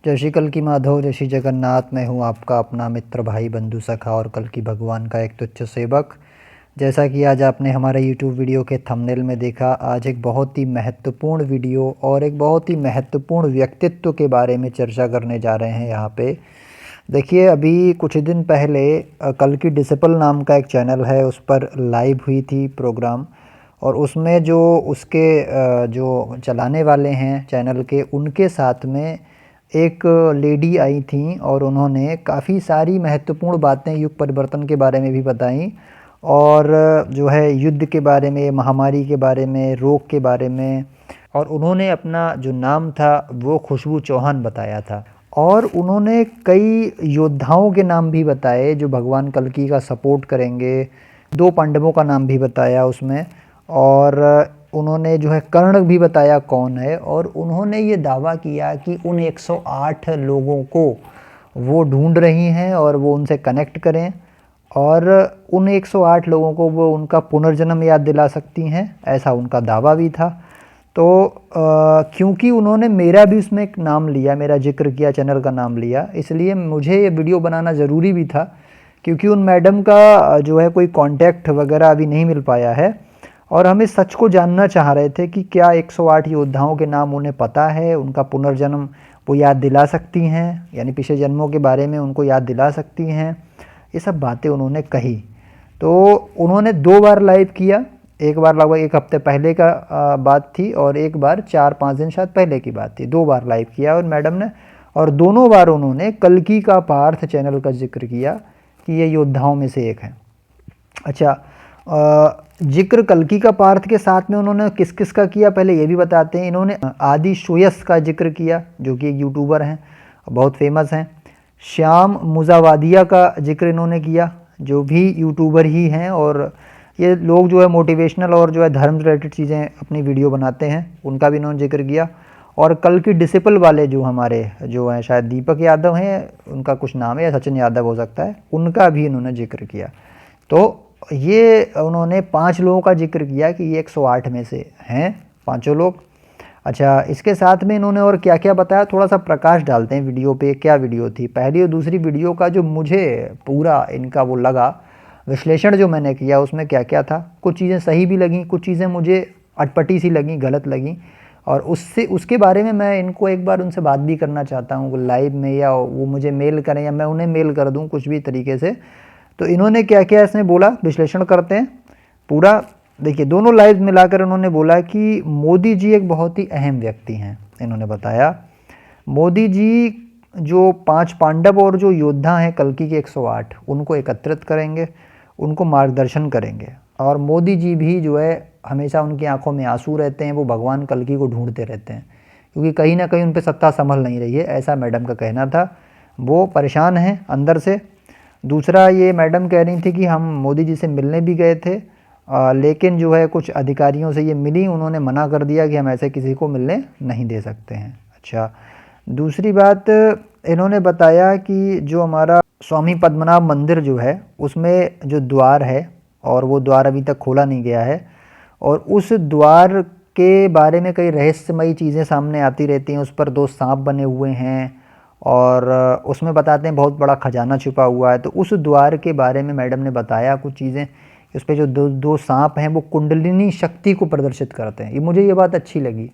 जय श्री कल्कि माधव, जय श्री जगन्नाथ। मैं हूँ आपका अपना मित्र, भाई, बंधु, सखा और कल्कि भगवान का एक तुच्छ सेवक। जैसा कि आज आपने हमारे YouTube वीडियो के थंबनेल में देखा, आज एक बहुत ही महत्वपूर्ण वीडियो और एक बहुत ही महत्वपूर्ण व्यक्तित्व के बारे में चर्चा करने जा रहे हैं यहाँ पे। देखिए, अभी कुछ दिन पहले कल्कि डिसिपल नाम का एक चैनल है, उस पर लाइव हुई थी प्रोग्राम। और उसमें जो उसके जो चलाने वाले हैं चैनल के, उनके साथ में एक लेडी आई थी और उन्होंने काफ़ी सारी महत्वपूर्ण बातें युग परिवर्तन के बारे में भी बताई और जो है युद्ध के बारे में, महामारी के बारे में, रोग के बारे में। और उन्होंने अपना जो नाम था वो खुशबू चौहान बताया था। और उन्होंने कई योद्धाओं के नाम भी बताए जो भगवान कल्कि का सपोर्ट करेंगे। 2 पांडवों का नाम भी बताया उसमें। और उन्होंने जो है कर्ण भी बताया कौन है। और उन्होंने ये दावा किया कि उन 108 लोगों को वो ढूंढ रही हैं और वो उनसे कनेक्ट करें और उन 108 लोगों को वो उनका पुनर्जन्म याद दिला सकती हैं, ऐसा उनका दावा भी था। तो क्योंकि उन्होंने मेरा भी उसमें एक नाम लिया, मेरा जिक्र किया, चैनल का नाम लिया, इसलिए मुझे ये वीडियो बनाना ज़रूरी भी था। क्योंकि उन मैडम का जो है कोई कांटेक्ट वगैरह अभी नहीं मिल पाया है और हमें सच को जानना चाह रहे थे कि क्या 108 योद्धाओं के नाम उन्हें पता है, उनका पुनर्जन्म वो याद दिला सकती हैं, यानी पिछले जन्मों के बारे में उनको याद दिला सकती हैं। ये सब बातें उन्होंने कही। तो उन्होंने 2 बार लाइव किया, एक बार लगभग 1 हफ्ते पहले का बात थी और एक बार 4-5 दिन शायद पहले की बात थी। 2 बार लाइव किया और मैडम ने, और दोनों बार उन्होंने कल्कि का पार्थ चैनल का जिक्र किया कि ये योद्धाओं में से एक है। अच्छा, जिक्र कल्कि का पार्थ के साथ में उन्होंने किस किस का किया पहले ये भी बताते हैं। इन्होंने आदि श्रेयस का जिक्र किया जो कि एक यूट्यूबर हैं, बहुत फेमस हैं। श्याम मुजावादिया का जिक्र इन्होंने किया जो भी यूट्यूबर ही हैं और ये लोग जो है मोटिवेशनल और जो है धर्म रिलेटेड चीज़ें अपनी वीडियो बनाते हैं, उनका भी इन्होंने जिक्र किया। और कल्कि डिसिपल वाले जो हमारे जो हैं, शायद दीपक यादव हैं उनका कुछ नाम है, या सचिन यादव हो सकता है, उनका भी इन्होंने जिक्र किया। तो ये उन्होंने 5 लोगों का जिक्र किया कि ये 108 में से हैं 5 लोग। अच्छा, इसके साथ में इन्होंने और क्या क्या बताया, थोड़ा सा प्रकाश डालते हैं वीडियो पे। क्या वीडियो थी पहली और दूसरी वीडियो का, जो मुझे पूरा इनका वो लगा विश्लेषण जो मैंने किया उसमें क्या क्या था। कुछ चीज़ें सही भी लगीं, कुछ चीज़ें मुझे अटपटी सी लगीं, गलत लगीं। और उसके बारे में मैं इनको एक बार उनसे बात भी करना चाहता हूँ लाइव में, या वो मुझे मेल करें या मैं उन्हें मेल कर दूँ, कुछ भी तरीके से। तो इन्होंने क्या क्या इसमें बोला, विश्लेषण करते हैं पूरा। देखिए, दोनों लाइव मिलाकर उन्होंने बोला कि मोदी जी एक बहुत ही अहम व्यक्ति हैं। इन्होंने बताया मोदी जी जो 5 पांडव और जो योद्धा हैं कल्कि के 108, उनको एकत्रित करेंगे, उनको मार्गदर्शन करेंगे। और मोदी जी भी जो है हमेशा उनकी आंखों में आंसू रहते हैं, वो भगवान कल्कि को ढूंढते रहते हैं क्योंकि कहीं ना कहीं उन पर सत्ता संभल नहीं रही है, ऐसा मैडम का कहना था। वो परेशान हैं अंदर से। दूसरा, ये मैडम कह रही थी कि हम मोदी जी से मिलने भी गए थे लेकिन जो है कुछ अधिकारियों से ये मिली, उन्होंने मना कर दिया कि हम ऐसे किसी को मिलने नहीं दे सकते हैं। अच्छा, दूसरी बात इन्होंने बताया कि जो हमारा स्वामी पद्मनाभ मंदिर जो है उसमें जो द्वार है और वो द्वार अभी तक खोला नहीं गया है और उस द्वार के बारे में कई रहस्यमयी चीज़ें सामने आती रहती हैं। उस पर 2 सांप बने हुए हैं और उसमें बताते हैं बहुत बड़ा खजाना छुपा हुआ है। तो उस द्वार के बारे में मैडम ने बताया कुछ चीज़ें। उस पर जो 2 सांप हैं वो कुंडलिनी शक्ति को प्रदर्शित करते हैं। मुझे ये बात अच्छी लगी।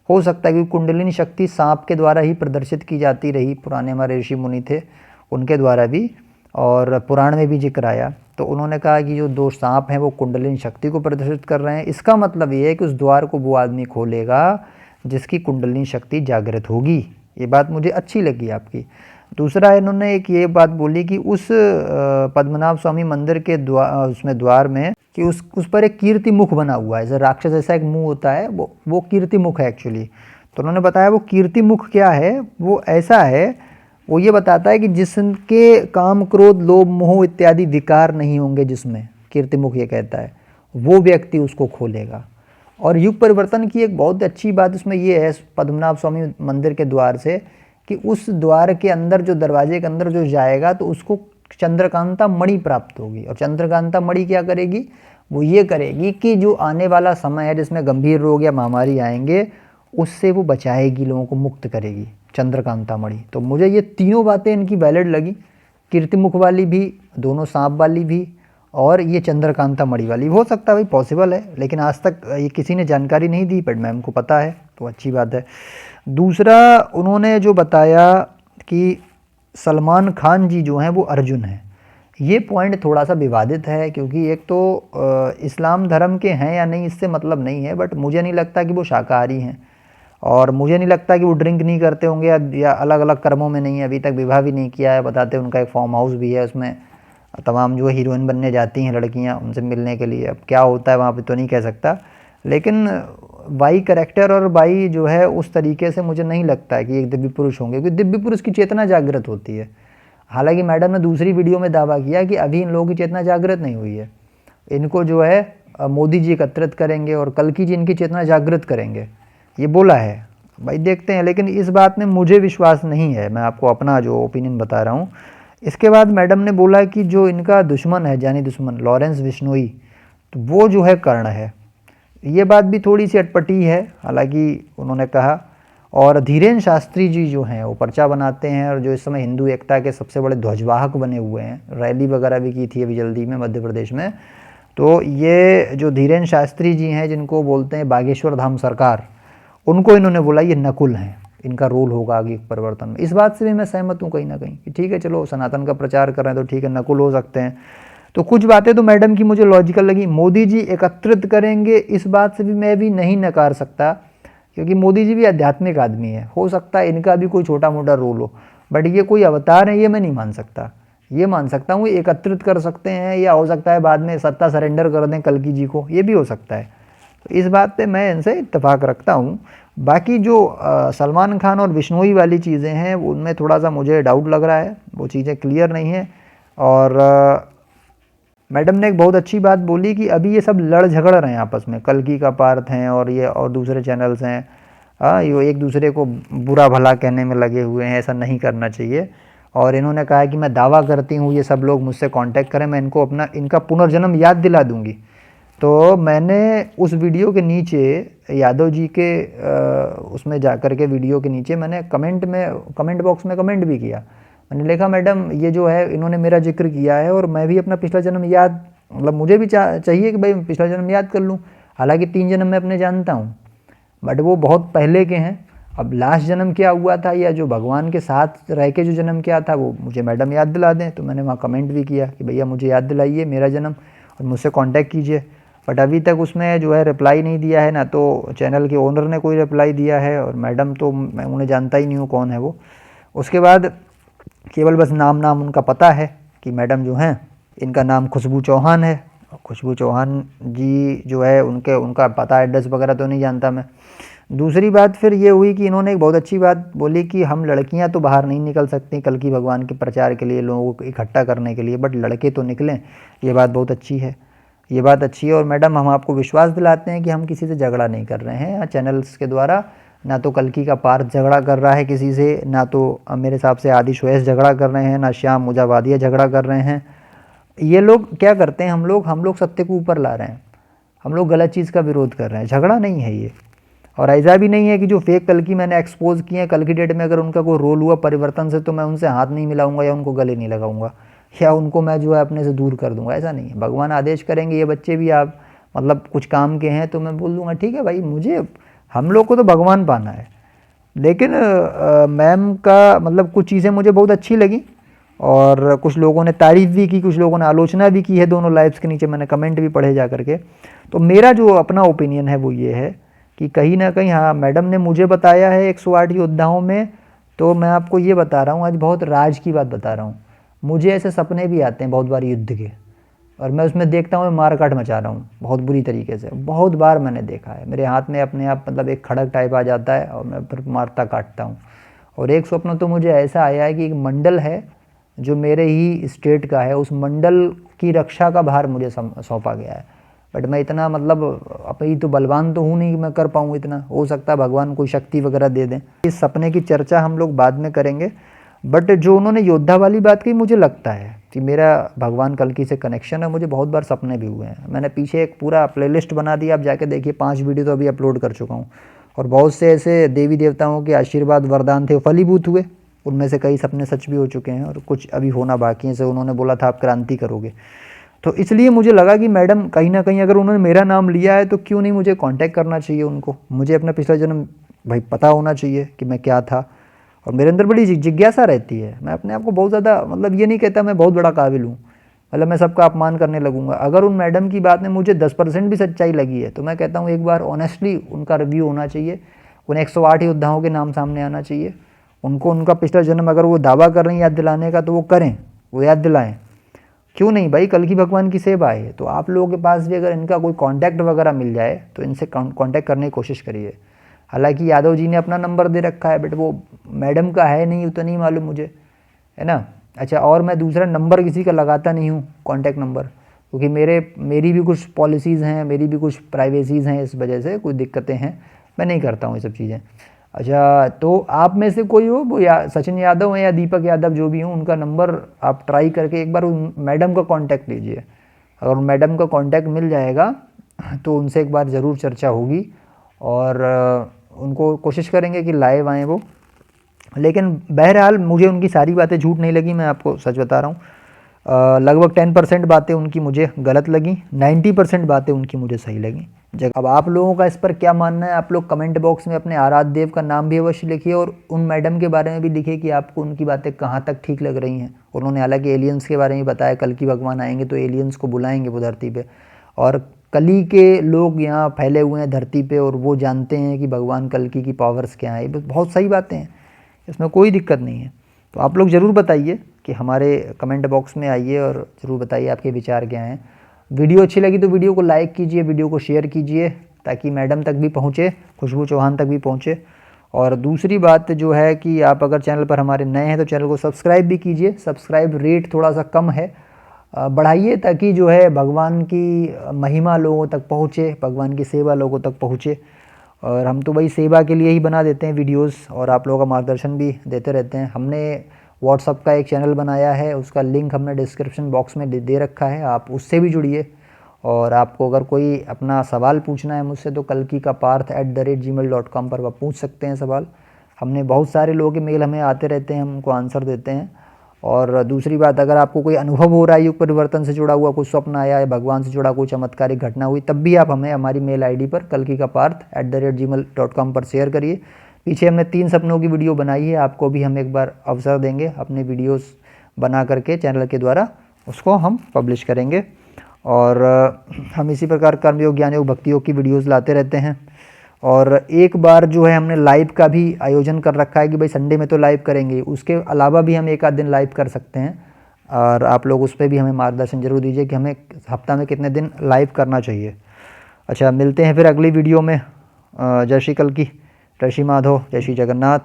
हो सकता है कि कुंडलिनी शक्ति सांप के द्वारा ही प्रदर्शित की जाती रही, पुराने हमारे ऋषि मुनि थे उनके द्वारा भी, और पुराण में भी जिक्र आया। तो उन्होंने कहा कि जो 2 सांप हैं वो कुंडलिनी शक्ति को प्रदर्शित कर रहे हैं। इसका मतलब ये है कि उस द्वार को वो आदमी खोलेगा जिसकी कुंडलिनी शक्ति जागृत होगी। ये बात मुझे अच्छी लगी आपकी। दूसरा, इन्होंने एक ये बात बोली कि उस पद्मनाभ स्वामी मंदिर के उसमें द्वार में कि उस पर एक कीर्ति मुख बना हुआ है, जैसे राक्षस जैसा एक मुंह होता है, वो कीर्ति मुख है एक्चुअली। तो उन्होंने बताया वो कीर्ति मुख क्या है, वो ऐसा है, वो ये बताता है कि जिसके काम, क्रोध, लोभ, मोह इत्यादि विकार नहीं होंगे, जिसमें कीर्ति मुख ये कहता है, वो व्यक्ति उसको खोलेगा। और युग परिवर्तन की एक बहुत अच्छी बात इसमें ये है पद्मनाभ स्वामी मंदिर के द्वार से, कि उस द्वार के अंदर, जो दरवाजे के अंदर जो जाएगा तो उसको चंद्रकांता मणि प्राप्त होगी। और चंद्रकांता मणि क्या करेगी, वो ये करेगी कि जो आने वाला समय है जिसमें गंभीर रोग या महामारी आएंगे उससे वो बचाएगी, लोगों को मुक्त करेगी। चंद्रकांता मणि। तो मुझे ये तीनों बातें इनकी वैलिड लगी, कीर्तिमुख वाली भी, दोनों सांप वाली भी, और ये चंद्रकांता मणि वाली। हो सकता है भाई पॉसिबल है, लेकिन आज तक ये किसी ने जानकारी नहीं दी, बट मैम को पता है तो अच्छी बात है। दूसरा उन्होंने जो बताया कि सलमान खान जी जो हैं वो अर्जुन हैं, ये पॉइंट थोड़ा सा विवादित है, क्योंकि एक तो इस्लाम धर्म के हैं या नहीं इससे मतलब नहीं है, बट मुझे नहीं लगता कि वो शाकाहारी हैं, और मुझे नहीं लगता कि वो ड्रिंक नहीं करते होंगे या अलग अलग कर्मों में नहीं है, अभी तक विवाह भी नहीं किया है। बताते हैं उनका एक फार्म हाउस भी है, उसमें तमाम जो हीरोइन बनने जाती हैं लड़कियां उनसे मिलने के लिए। अब क्या होता है वहाँ पे तो नहीं कह सकता, लेकिन बाई करेक्टर और बाई जो है उस तरीके से मुझे नहीं लगता है कि एक दिव्य पुरुष होंगे, क्योंकि दिव्य पुरुष की चेतना जागृत होती है। हालांकि मैडम ने दूसरी वीडियो में दावा किया कि अभी इन लोगों की चेतना जागृत नहीं हुई है, इनको जो है मोदी जी एकत्रित करेंगे और कल्कि जी इनकी चेतना जागृत करेंगे, ये बोला है। भाई देखते हैं, लेकिन इस बात में मुझे विश्वास नहीं है, मैं आपको अपना जो ओपिनियन बता रहा हूँ। इसके बाद मैडम ने बोला कि जो इनका दुश्मन है, जानी दुश्मन लॉरेंस बिश्नोई, तो वो जो है कर्ण है। ये बात भी थोड़ी सी अटपटी है, हालांकि उन्होंने कहा। और धीरेन्द्र शास्त्री जी जो हैं वो पर्चा बनाते हैं, और जो इस समय हिंदू एकता के सबसे बड़े ध्वजवाहक बने हुए हैं, रैली वगैरह भी की थी अभी जल्दी में मध्य प्रदेश में। तो ये जो धीरेन्द्र शास्त्री जी हैं, जिनको बोलते हैं बागेश्वर धाम सरकार, उनको इन्होंने बोला ये नकुल हैं, इनका रोल होगा आगे परिवर्तन में। इस बात से भी मैं सहमत हूँ कहीं ना कहीं कि ठीक है, चलो सनातन का प्रचार कर रहे हैं तो ठीक है, नकुल हो सकते हैं। तो कुछ बातें तो मैडम की मुझे लॉजिकल लगी। मोदी जी एकत्रित करेंगे, इस बात से भी मैं भी नहीं नकार सकता, क्योंकि मोदी जी भी आध्यात्मिक आदमी है, हो सकता है इनका भी कोई छोटा मोटा रोल हो, बट ये कोई अवतार है ये मैं नहीं मान सकता। ये मान सकता हूँ एकत्रित कर सकते हैं, या हो सकता है बाद में सत्ता सरेंडर कर दें कल्कि जी को, ये भी हो सकता है। तो इस बात पे मैं इनसे इत्तेफाक रखता हूँ। बाकी जो सलमान खान और बिश्नोई वाली चीज़ें हैं उनमें थोड़ा सा मुझे डाउट लग रहा है, वो चीज़ें क्लियर नहीं हैं। और मैडम ने एक बहुत अच्छी बात बोली कि अभी ये सब लड़ झगड़ रहे हैं आपस में, कल्कि का पार्थ हैं और ये और दूसरे चैनल्स हैं, ये एक दूसरे को बुरा भला कहने में लगे हुए हैं, ऐसा नहीं करना चाहिए। और इन्होंने कहा कि मैं दावा करती हूँ ये सब लोग मुझसे कांटेक्ट करें, मैं इनको अपना इनका पुनर्जन्म याद दिला दूँगी। तो मैंने उस वीडियो के नीचे यादव जी के उसमें जा कर के वीडियो के नीचे मैंने कमेंट बॉक्स में कमेंट भी किया। मैंने लिखा मैडम ये जो है इन्होंने मेरा जिक्र किया है, और मैं भी अपना पिछला जन्म याद, मतलब मुझे भी चाहिए कि भाई पिछला जन्म याद कर लूँ। हालांकि 3 जन्म मैं अपने जानता हूँ, बट वो बहुत पहले के हैं। अब लास्ट जन्म क्या हुआ था या जो भगवान के साथ रह के जो जन्म क्या था वो मुझे मैडम याद दिला दें। तो मैंने वहाँ कमेंट भी किया कि भैया मुझे याद दिलाइए मेरा जन्म और मुझसे कांटेक्ट कीजिए, बट अभी तक उसने जो है रिप्लाई नहीं दिया है, ना तो चैनल के ओनर ने कोई रिप्लाई दिया है, और मैडम तो मैं उन्हें जानता ही नहीं हूँ कौन है वो। उसके बाद केवल बस नाम उनका पता है कि मैडम जो हैं इनका नाम खुशबू चौहान है। खुशबू चौहान जी जो है उनका पता एड्रेस वगैरह तो नहीं जानता मैं। दूसरी बात फिर ये हुई कि इन्होंने एक बहुत अच्छी बात बोली कि हम लड़कियां तो बाहर नहीं निकल सकती कल्कि भगवान के प्रचार के लिए, लोगों को इकट्ठा करने के लिए, बट लड़के तो निकलें। ये बात बहुत अच्छी है, ये बात अच्छी है। और मैडम हम आपको विश्वास दिलाते हैं कि हम किसी से झगड़ा नहीं कर रहे हैं चैनल्स के द्वारा, ना तो कल्कि का पार्थ झगड़ा कर रहा है किसी से, ना तो मेरे हिसाब से आदि श्वेस झगड़ा कर रहे हैं, ना श्याम मुजावादिया झगड़ा कर रहे हैं। ये लोग क्या करते हैं, हम लोग सत्य को ऊपर ला रहे हैं, हम लोग गलत चीज़ का विरोध कर रहे हैं, झगड़ा नहीं है ये। और ऐसा भी नहीं है कि जो फेक कल्कि मैंने एक्सपोज किए हैं कल की डेट में अगर उनका कोई रोल हुआ परिवर्तन से तो मैं उनसे हाथ नहीं मिलाऊंगा या उनको गले नहीं लगाऊंगा या उनको मैं जो है अपने से दूर कर दूंगा, ऐसा नहीं है। भगवान आदेश करेंगे ये बच्चे भी आप मतलब कुछ काम के हैं तो मैं बोल दूंगा ठीक है भाई, मुझे हम लोग को तो भगवान पाना है। लेकिन मैम का मतलब कुछ चीज़ें मुझे बहुत अच्छी लगी, और कुछ लोगों ने तारीफ़ भी की, कुछ लोगों ने आलोचना भी की है, दोनों लाइव्स के नीचे मैंने कमेंट भी पढ़े जा करके। तो मेरा जो अपना ओपिनियन है वो ये है कि कहीं ना कहीं हाँ मैडम ने मुझे बताया है 108 योद्धाओं में, तो मैं आपको ये बता रहा हूँ आज बहुत राज की बात बता रहा हूँ। मुझे ऐसे सपने भी आते हैं बहुत बार युद्ध के, और मैं उसमें देखता हूँ मैं मारकाट मचा रहा हूँ बहुत बुरी तरीके से, बहुत बार मैंने देखा है। मेरे हाथ में अपने आप मतलब एक खड़क टाइप आ जाता है और मैं फिर मारता काटता हूँ। और एक स्वप्न तो मुझे ऐसा आया है कि एक मंडल है जो मेरे ही स्टेट का है, उस मंडल की रक्षा का भार मुझे सौंपा गया है। बट मैं इतना मतलब अपनी तो बलवान तो हूँ नहीं कि मैं कर पाऊँ इतना, हो सकता है भगवान कोई शक्ति वगैरह दे दें। इस सपने की चर्चा हम लोग बाद में करेंगे, बट जो उन्होंने योद्धा वाली बात कही मुझे लगता है कि मेरा भगवान कल्कि से कनेक्शन है। मुझे बहुत बार सपने भी हुए हैं, मैंने पीछे एक पूरा प्लेलिस्ट बना दिया, आप जाके देखिए 5 वीडियो तो अभी अपलोड कर चुका हूँ। और बहुत से ऐसे देवी देवताओं के आशीर्वाद वरदान थे, फलीभूत हुए। उनमें से कई सपने सच भी हो चुके हैं और कुछ अभी होना बाकी है। जैसे उन्होंने बोला था आप क्रांति करोगे, तो इसलिए मुझे लगा कि मैडम कहीं ना कहीं अगर उन्होंने मेरा नाम लिया है तो क्यों नहीं मुझे कांटेक्ट करना चाहिए उनको। मुझे अपना पिछला जन्म भाई पता होना चाहिए कि मैं क्या था, और मेरे अंदर बड़ी जिज्ञासा रहती है। मैं अपने आप को बहुत ज़्यादा, मतलब ये नहीं कहता मैं बहुत बड़ा काबिल हूँ, मतलब मैं सबका अपमान करने लगूंगा। अगर उन मैडम की बात में मुझे 10% भी सच्चाई लगी है तो मैं कहता हूँ एक बार ऑनेस्टली उनका रिव्यू होना चाहिए। उन 108 योद्धाओं के नाम सामने आना चाहिए। उनको उनका पिछला जन्म अगर वो दावा कर रहे हैं याद दिलाने का तो वो करें, वो याद दिलाएं। क्यों नहीं भाई, कल की भगवान की सेवा है। तो आप लोगों के पास भी अगर इनका कोई कांटेक्ट वगैरह मिल जाए तो इनसे कांटेक्ट करने की कोशिश करिए। हालांकि यादव जी ने अपना नंबर दे रखा है, बट वो मैडम का है नहीं, उतना नहीं मालूम मुझे, है ना। अच्छा, और मैं दूसरा नंबर किसी का लगाता नहीं हूँ कॉन्टैक्ट नंबर, क्योंकि मेरी भी कुछ पॉलिसीज़ हैं, मेरी भी कुछ प्राइवेसीज़ हैं, इस वजह से कुछ दिक्कतें हैं, मैं नहीं करता हूँ ये सब चीज़ें। अच्छा, तो आप में से कोई हो, वो सचिन यादव हैं या दीपक यादव जो भी हों, उनका नंबर आप ट्राई करके एक बार उन मैडम का कांटेक्ट लीजिए। अगर मैडम का कांटेक्ट मिल जाएगा तो उनसे एक बार ज़रूर चर्चा होगी, और उनको कोशिश करेंगे कि लाइव आएँ वो। लेकिन बहरहाल मुझे उनकी सारी बातें झूठ नहीं लगी, मैं आपको सच बता रहा हूँ। लगभग 10% बातें उनकी मुझे गलत लगी, 90% बातें उनकी मुझे सही लगी। अब आप लोगों का इस पर क्या मानना है, आप लोग कमेंट बॉक्स में अपने आराध्य देव का नाम भी अवश्य लिखिए, और उन मैडम के बारे में भी लिखिए कि आपको उनकी बातें कहाँ तक ठीक लग रही हैं। उन्होंने हालांकि एलियंस के बारे में बताया, कल की भगवान आएंगे तो एलियंस को बुलाएंगे वो धरती पे, और कली के लोग यहाँ फैले हुए हैं धरती पे, और वो जानते हैं कि भगवान कल्कि की पावर्स क्या है। बहुत सही बातें हैं, इसमें कोई दिक्कत नहीं है। तो आप लोग ज़रूर बताइए कि हमारे कमेंट बॉक्स में आइए और ज़रूर बताइए आपके विचार क्या हैं। वीडियो अच्छी लगी तो वीडियो को लाइक कीजिए, वीडियो को शेयर कीजिए, ताकि मैडम तक भी पहुँचे, खुशबू चौहान तक भी पहुँचे। और दूसरी बात जो है कि आप अगर चैनल पर हमारे नए हैं तो चैनल को सब्सक्राइब भी कीजिए। सब्सक्राइब रेट थोड़ा सा कम है, बढ़ाइए, ताकि जो है भगवान की महिमा लोगों तक पहुँचे, भगवान की सेवा लोगों तक पहुँचे। और हम तो भाई सेवा के लिए ही बना देते हैं वीडियोस, और आप लोगों का मार्गदर्शन भी देते रहते हैं। हमने व्हाट्सअप का एक चैनल बनाया है, उसका लिंक हमने डिस्क्रिप्शन बॉक्स में दे रखा है, आप उससे भी जुड़िए। और आपको अगर कोई अपना सवाल पूछना है मुझसे तो kalki.parth@gmail.com पर आप पूछ सकते हैं सवाल। हमने बहुत सारे लोगों के मेल हमें आते रहते हैं, हम उनको आंसर देते हैं। और दूसरी बात, अगर आपको कोई अनुभव हो रहा है युग परिवर्तन से जुड़ा हुआ, कुछ स्वप्न आया है, भगवान से जुड़ा कोई चमत्कारिक घटना हुई, तब भी आप हमें हमारी मेल आईडी पर kalki.parth@gmail.com पर शेयर करिए। पीछे हमने 3 सपनों की वीडियो बनाई है, आपको भी हम एक बार अवसर देंगे अपने वीडियोस बना करके चैनल के द्वारा उसको हम पब्लिश करेंगे। और हम इसी प्रकार कर्मयोग, ज्ञान योग, भक्ति योग की वीडियोज़ लाते रहते हैं। और एक बार जो है हमने लाइव का भी आयोजन कर रखा है कि भाई संडे में तो लाइव करेंगे, उसके अलावा भी हम एक आध दिन लाइव कर सकते हैं। और आप लोग उस पर भी हमें मार्गदर्शन जरूर दीजिए कि हमें हफ्ता में कितने दिन लाइव करना चाहिए। अच्छा, मिलते हैं फिर अगली वीडियो में। जय श्री कल्कि, जय श्री माधव, जय श्री जगन्नाथ।